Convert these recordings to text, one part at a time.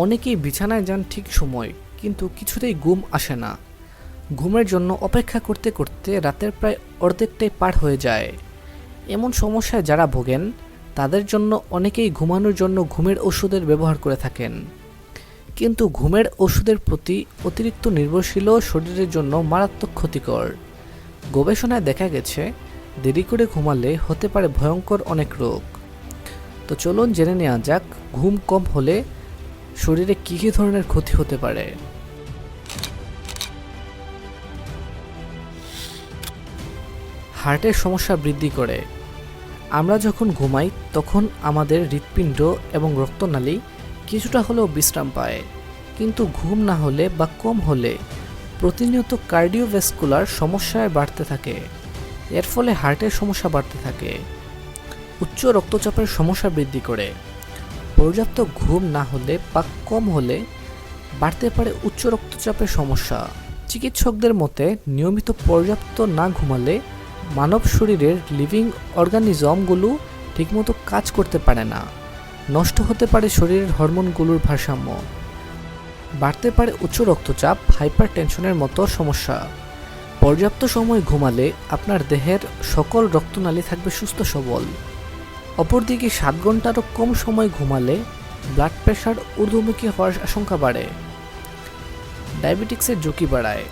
অনেকেই বিছানায় যান ঠিক সময়, কিন্তু কিছুতেই ঘুম আসে না। ঘুমের জন্য অপেক্ষা করতে করতে রাতের প্রায় অর্ধেকটাই পার হয়ে যায়। এমন সমস্যায় যারা ভোগেন তাদের জন্য অনেকেই ঘুমানোর জন্য ঘুমের ওষুধের ব্যবহার করে থাকেন। কিন্তু ঘুমের ওষুধের প্রতি অতিরিক্ত নির্ভরশীলও শরীরের জন্য মারাত্মক ক্ষতিকর। গবেষণায় দেখা গেছে দেরি করে ঘুমালে হতে পারে ভয়ঙ্কর অনেক রোগ। তো চলুন জেনে নেওয়া যাক ঘুম কম হলে শরীরে কী কী ধরনের ক্ষতি হতে পারে। হার্টের সমস্যা বৃদ্ধি করে। আমরা যখন ঘুমাই তখন আমাদের হৃৎপিণ্ড এবং রক্তনালী কিছুটা হলেও বিশ্রাম পায়, কিন্তু ঘুম না হলে বা কম হলে প্রতিনিয়ত কার্ডিওভ্যাস্কুলার সমস্যায় বাড়তে থাকে। এর ফলে হার্টের সমস্যা বাড়তে থাকে। উচ্চ রক্তচাপের সমস্যা বৃদ্ধি করে। পর্যাপ্ত ঘুম না হলে বা কম হলে বাড়তে পারে উচ্চ রক্তচাপের সমস্যা। চিকিৎসকদের মতে নিয়মিত পর্যাপ্ত না ঘুমালে মানব শরীরের লিভিং অর্গানিজমগুলো ঠিকমতো কাজ করতে পারে না। নষ্ট হতে পারে শরীরের হরমোনগুলোর ভারসাম্য। বাড়তে পারে উচ্চ রক্তচাপ, হাইপার টেনশনের মতো সমস্যা। পর্যাপ্ত সময় ঘুমালে আপনার দেহের সকল রক্তনালী থাকবে সুস্থ সবল। অপরদিকে 7 ঘন্টারও কম সময় ঘুমালে ব্লাড প্রেশার ঊর্ধ্বমুখী হওয়ার আশঙ্কা বাড়ে। ডায়াবেটিক্সের ঝুঁকি বাড়ায়।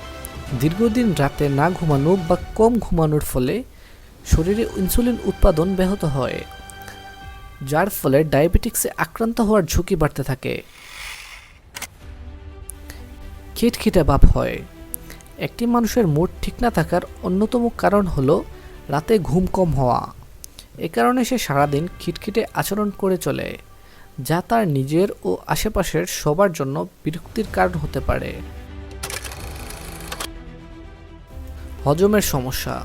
দীর্ঘদিন রাতে না ঘুমানো বা কম ঘুমানোর ফলে শরীরে ইনসুলিন উৎপাদন ব্যাহত হয়, যার ফলে ডায়াবেটিক্সে আক্রান্ত হওয়ার ঝুঁকি বাড়তে থাকে। খিটখিটে ভাব হয়। একটি মানুষের মুড ঠিক না থাকার অন্যতম কারণ হলো রাতে ঘুম কম হওয়া। এ কারণে সে সারাদিন খিটখিটে আচরণ করে চলে, যা তার নিজের ও আশেপাশের সবার জন্য বিরক্তির কারণ হতে পারে। হজমের সমস্যা।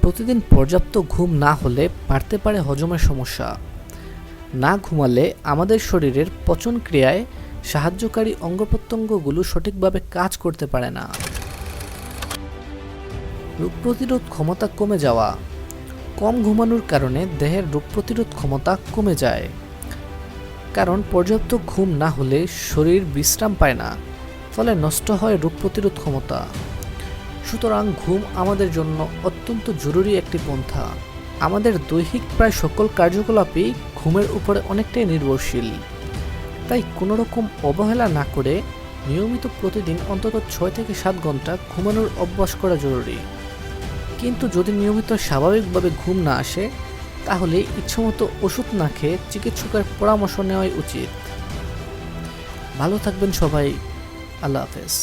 প্রতিদিন পর্যাপ্ত ঘুম না হলে বাড়তে পারে হজমের সমস্যা। না ঘুমালে আমাদের শরীরের পচন ক্রিয়ায় সাহায্যকারী অঙ্গপ্রত্যঙ্গগুলো সঠিকভাবে কাজ করতে পারে না। রোগ প্রতিরোধ ক্ষমতা কমে যাওয়া। কম ঘুমানোর কারণে দেহের রোগ প্রতিরোধ ক্ষমতা কমে যায়, কারণ পর্যাপ্ত ঘুম না হলে শরীর বিশ্রাম পায় না, ফলে নষ্ট হয় রোগ প্রতিরোধ ক্ষমতা। সুতরাং ঘুম আমাদের জন্য অত্যন্ত জরুরি একটি পন্থা। আমাদের দৈহিক প্রায় সকল কার্যকলাপই ঘুমের উপরে অনেকটাই নির্ভরশীল। তাই কোনো রকম অবহেলা না করে নিয়মিত প্রতিদিন অন্তত 6 থেকে 7 ঘন্টা ঘুমানোর অভ্যাস করা জরুরি। কিন্তু যদি নিয়মিত স্বাভাবিকভাবে ঘুম না আসে, তাহলে ইচ্ছামতো ওষুধ না খেয়ে চিকিৎসকের পরামর্শ নেওয়াই উচিত। ভালো থাকবেন সবাই। আল্লাহ হাফেজ।